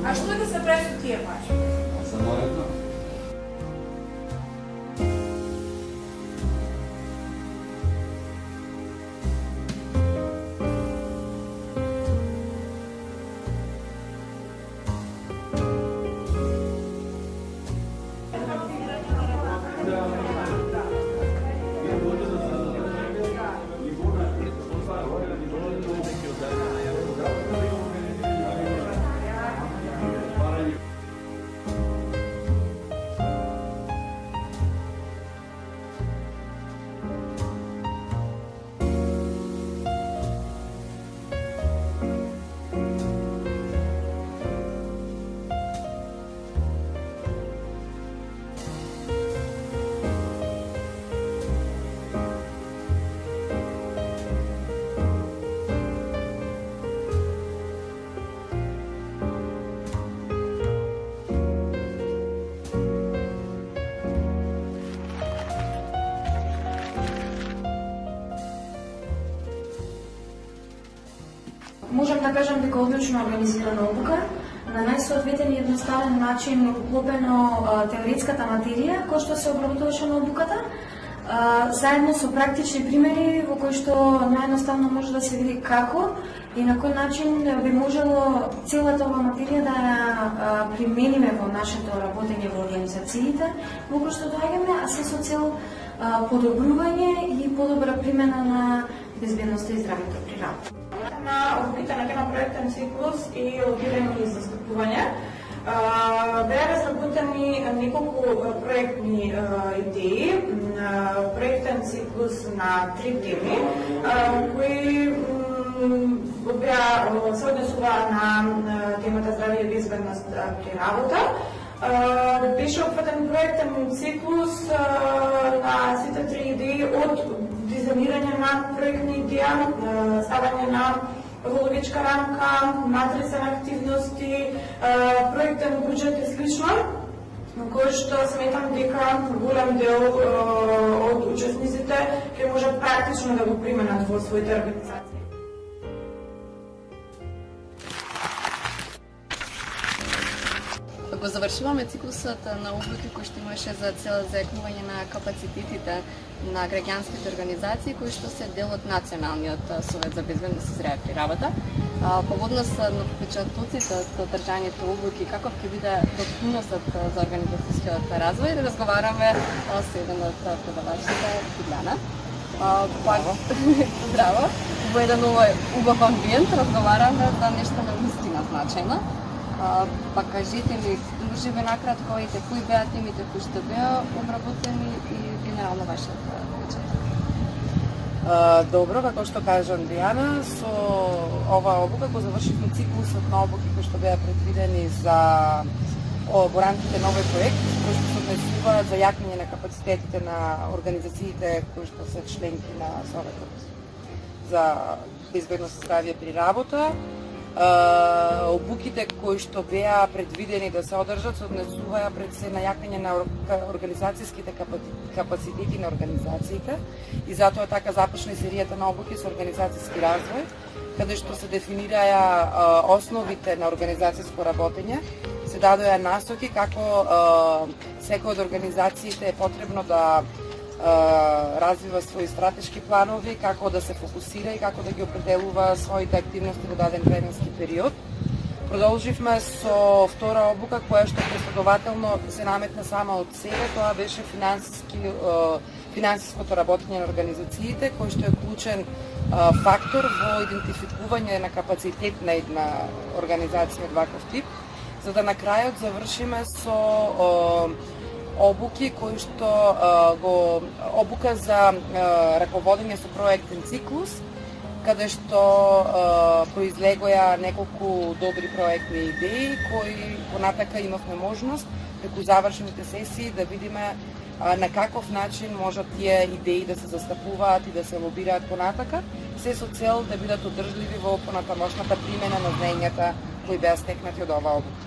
А што да се прави со тие баш? За наредно. Можам да кажам дека одлично организирана обука, на најсоодветен и едноставен начин уклопено теоретската материја која што се обработуваше на обуката, заедно со практични примери во кои што наједноставно може да се види како и на кој начин би можело целата ова материја да ја примениме во нашето работење во организациите во кои што доаѓаме, а се со цел подобрување и подобра примена на безбедноста и здравјето при работа. На обуките на проектен циклус и лобирање и застапување беа разработени неколку проектни идеи, проектен циклус на 3 теми, кои се однесуваа на темата здравје и безбедност при работа. Беше опфатен проектен циклус на сите 3 идеи од дизајнирање на проектни идеја, ставање на логичка рамка, матрица на активности, проектен буџет и слично, кој што сметам дека голем дел од учесниците ќе може практично да го применат во своите организации. Го завршуваме циклусот на обуки кој што имаше за цел зајакнување на капацитетите на граѓанските организации кои што се дел од Националниот совет за безбедност и здравје при работа. По однос на впечатоците од одржаните обуки, каков ќе биде доприносот за организацијскиот развој, разговараме со еден од предавачите, Тиляна. Здраво! Во еден овој убав амбиент разговараме за нешто на вистина значајно. Па кажете ми, може би накратко, кои беа темите кои што беа обработени и генерално вашиот вчер? Добро, како што кажа Дијана, со оваа обука го завршивме циклусот на обуки кои што беа предвидени за во рамките на овој проект, кои што се однесуваат за јакнење на капацитетите на организациите кои што се членки на Советот за безбедност и здравје при работа. Обуките кои што беа предвидени да се одржат се однесуваа пред се на јакнење на организацијските капацитети на организациите и затоа така започна и серијата на обуки со организацијски развој, каде што се дефинираја основите на организацијско работење, се дадоа насоки како секој од организациите е потребно да развива своји стратешки планови, како да се фокусира и како да ги определува своите активности во даден временски период. Продолживме со втора обука која што последователно се наметна сама од себе, тоа беше финансиското работење на организациите, кој што е клучен фактор во идентификување на капацитет на една организација од ваков тип, за да на крајот завршиме со обуки кои што обука за раководење со проектен циклус, каде што произлегоја неколку добри проектни идеи кои понатака имавме можност преку завршените сесии да видиме на каков начин можат тие идеи да се застапуваат и да се лобираат понатака, се со цел да бидат одржливи во понатамошната примена на знаењата кои беа стекнати од оваа обука.